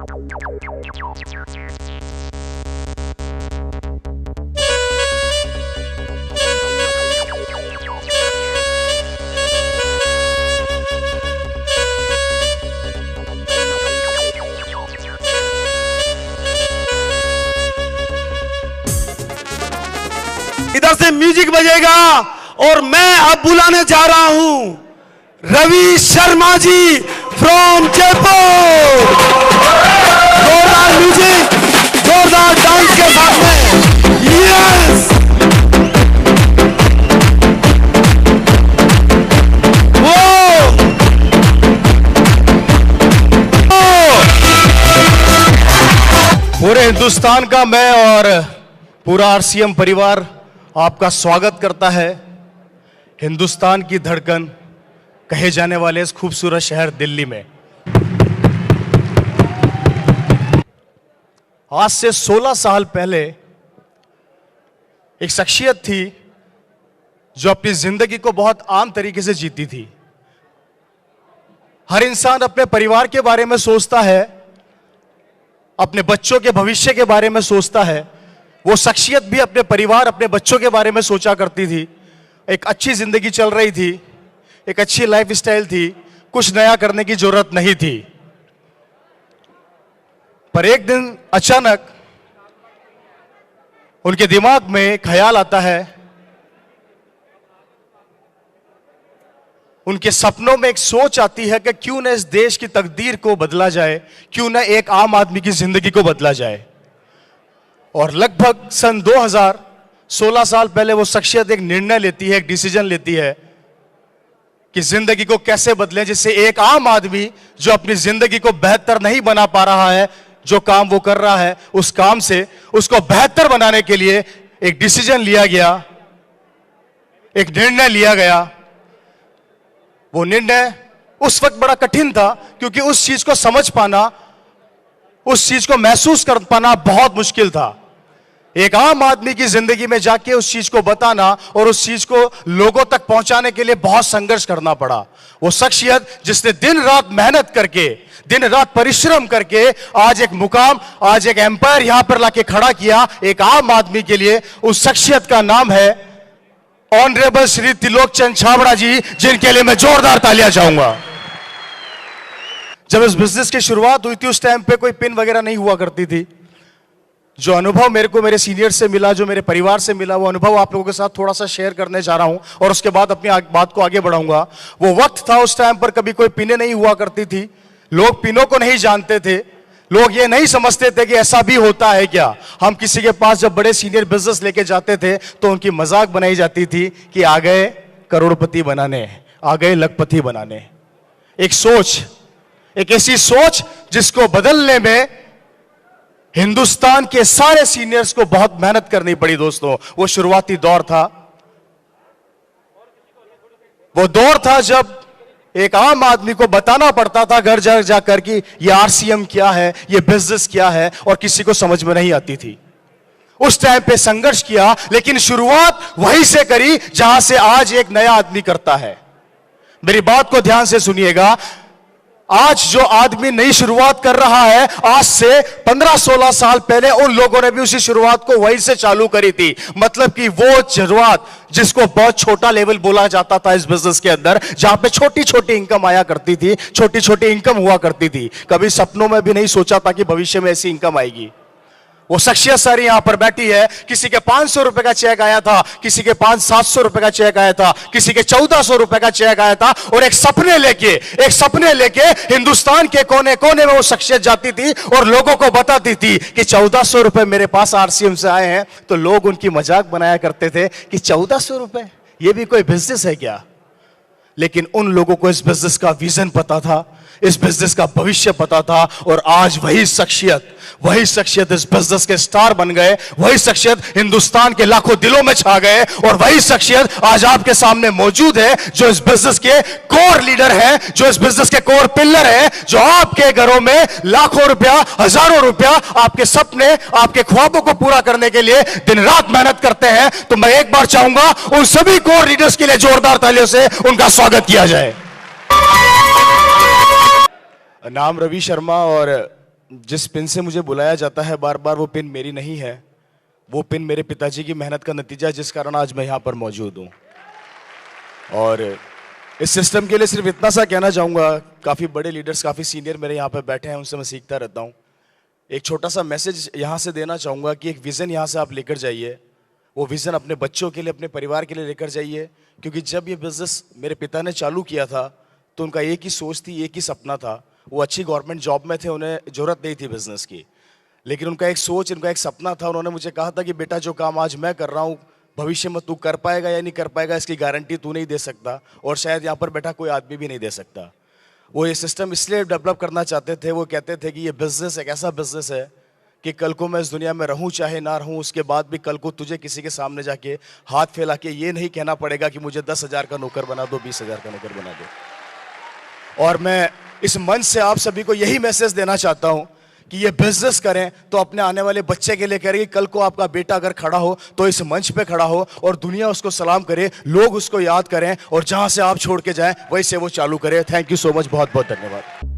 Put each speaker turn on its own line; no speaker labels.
इधर से म्यूजिक बजेगा और मैं अब बुलाने जा रहा हूं रवि शर्मा जी फ्रॉम जयपुर। जोरदार म्यूजिक, जोरदार डांस के साथ में। यस पूरे हिंदुस्तान का मैं और पूरा आरसीएम परिवार आपका स्वागत करता है हिंदुस्तान की धड़कन कहे जाने वाले इस खूबसूरत शहर दिल्ली में। आज से 16 साल पहले एक शख्सियत थी जो अपनी जिंदगी को बहुत आम तरीके से जीती थी। हर इंसान अपने परिवार के बारे में सोचता है, अपने बच्चों के भविष्य के बारे में सोचता है। वो शख्सियत भी अपने परिवार, अपने बच्चों के बारे में सोचा करती थी। एक अच्छी जिंदगी चल रही थी, एक अच्छी लाइफ स्टाइल थी, कुछ नया करने की जरूरत नहीं थी। पर एक दिन अचानक उनके दिमाग में ख्याल आता है, उनके सपनों में एक सोच आती है कि क्यों न इस देश की तकदीर को बदला जाए, क्यों न एक आम आदमी की जिंदगी को बदला जाए। और लगभग सन 2000, 16 साल पहले वो शख्सियत एक निर्णय लेती है, एक डिसीजन लेती है कि जिंदगी को कैसे बदलें, जिससे एक आम आदमी जो अपनी जिंदगी को बेहतर नहीं बना पा रहा है, जो काम वो कर रहा है उस काम से उसको बेहतर बनाने के लिए एक डिसीजन लिया गया, एक निर्णय लिया गया। वो निर्णय उस वक्त बड़ा कठिन था क्योंकि उस चीज को समझ पाना, उस चीज को महसूस कर पाना बहुत मुश्किल था। एक आम आदमी की जिंदगी में जाके उस चीज को बताना और उस चीज को लोगों तक पहुंचाने के लिए बहुत संघर्ष करना पड़ा। वो शख्सियत जिसने दिन रात मेहनत करके, दिन रात परिश्रम करके आज एक मुकाम, आज एक एम्पायर यहां पर लाके खड़ा किया एक आम आदमी के लिए, उस शख्सियत का नाम है ऑनरेबल श्री त्रिलोक चंद छाबड़ा जी, जिनके लिए मैं जोरदार तालियां चाहूंगा। जब इस बिजनेस की शुरुआत हुई थी उस टाइम पे कोई पिन वगैरह नहीं हुआ करती थी। जो अनुभव मेरे को मेरे सीनियर से मिला, जो मेरे परिवार से मिला, वो अनुभव आप लोगों के साथ थोड़ा सा शेयर करने जा रहा हूं और उसके बाद अपनी बात को आगे बढ़ाऊंगा। वो वक्त था उस टाइम पर कभी कोई पिनें नहीं हुआ करती थी, लोग पिनों को नहीं जानते थे, लोग ये नहीं समझते थे कि ऐसा भी होता है क्या। हम किसी के पास जब बड़े सीनियर बिजनेस लेके जाते थे तो उनकी मजाक बनाई जाती थी कि आ गए करोड़पति बनाने, आ गए लखपति बनाने। एक सोच, एक ऐसी सोच जिसको बदलने में हिंदुस्तान के सारे सीनियर्स को बहुत मेहनत करनी पड़ी दोस्तों। वो शुरुआती दौर था, वो दौर था जब एक आम आदमी को बताना पड़ता था घर जा जाकर कि ये आरसीएम क्या है, ये बिजनेस क्या है, और किसी को समझ में नहीं आती थी। उस टाइम पे संघर्ष किया, लेकिन शुरुआत वहीं से करी जहां से आज एक नया आदमी करता है। मेरी बात को ध्यान से सुनिएगा। आज जो आदमी नई शुरुआत कर रहा है, आज से 15-16 साल पहले उन लोगों ने भी उसी शुरुआत को वहीं से चालू करी थी। मतलब कि वो शुरुआत जिसको बहुत छोटा लेवल बोला जाता था इस बिजनेस के अंदर, जहां पे छोटी छोटी इनकम आया करती थी, छोटी छोटी इनकम हुआ करती थी। कभी सपनों में भी नहीं सोचा था कि भविष्य में ऐसी इनकम आएगी। वो शख्सियत सारी यहां पर बैठी है, किसी के 500 रुपए का चेक आया था, किसी के 500-700 रुपए का चेक आया था, किसी के 1400 रुपए का चेक आया था, और एक सपने लेके हिंदुस्तान के कोने कोने में वो शख्सियत जाती थी और लोगों को बताती थी कि 1400 रुपए मेरे पास आरसीएम से आए हैं। तो लोग उनकी मजाक बनाया करते थे कि 1400 रुपए, ये भी कोई बिजनेस है क्या। लेकिन उन लोगों को इस बिजनेस का विजन पता था, इस बिजनेस का भविष्य पता था, और आज वही शख्सियत इस बिजनेस के स्टार बन गए। वही शख्सियत हिंदुस्तान के लाखों दिलों में छा गए, और वही शख्सियत आज आपके सामने मौजूद है, जो इस बिजनेस के कोर लीडर है, जो इस बिजनेस के कोर पिलर है, जो आपके घरों में लाखों रुपया, हजारों रुपया, आपके सपने, आपके ख्वाबों को पूरा करने के लिए दिन रात मेहनत करते हैं। तो मैं एक बार चाहूंगा उन सभी कोर लीडर्स के लिए जोरदार तालियों से उनका स्वागत किया जाए। नाम रवि शर्मा, और जिस पिन से मुझे बुलाया जाता है बार बार, वो पिन मेरी नहीं है, वो पिन मेरे पिताजी की मेहनत का नतीजा है, जिस कारण आज मैं यहाँ पर मौजूद हूँ। और इस सिस्टम के लिए सिर्फ इतना सा कहना चाहूँगा, काफ़ी बड़े लीडर्स, काफ़ी सीनियर मेरे यहाँ पर बैठे हैं, उनसे मैं सीखता रहता हूँ। एक छोटा सा मैसेज यहाँ से देना चाहूँगा कि एक विज़न यहाँ से आप लेकर जाइए, वो विज़न अपने बच्चों के लिए, अपने परिवार के लिए लेकर जाइए। क्योंकि जब ये बिज़नेस मेरे पिता ने चालू किया था तो उनका एक ही सोच थी, एक ही सपना था। वो अच्छी गवर्नमेंट जॉब में थे, उन्हें ज़रूरत नहीं थी बिज़नेस की, लेकिन उनका एक सोच, उनका एक सपना था। उन्होंने मुझे कहा था कि बेटा, जो काम आज मैं कर रहा हूँ, भविष्य में तू कर पाएगा या नहीं कर पाएगा, इसकी गारंटी तू नहीं दे सकता, और शायद यहाँ पर बैठा कोई आदमी भी नहीं दे सकता। वो ये सिस्टम इसलिए डेवलप करना चाहते थे, वो कहते थे कि ये बिज़नेस एक ऐसा बिज़नेस है कि कल को मैं इस दुनिया में रहूं चाहे ना रहूं, उसके बाद भी कल को तुझे किसी के सामने जाके हाथ फैला के ये नहीं कहना पड़ेगा कि मुझे 10,000 का नौकर बना दो, 20,000 का नौकर बना दो। और मैं इस मंच से आप सभी को यही मैसेज देना चाहता हूं कि ये बिजनेस करें तो अपने आने वाले बच्चे के लिए करें। कल को आपका बेटा अगर खड़ा हो तो इस मंच पे खड़ा हो और दुनिया उसको सलाम करे, लोग उसको याद करें, और जहां से आप छोड़ के जाएं वहीं से वो चालू करे। थैंक यू सो मच, बहुत बहुत धन्यवाद।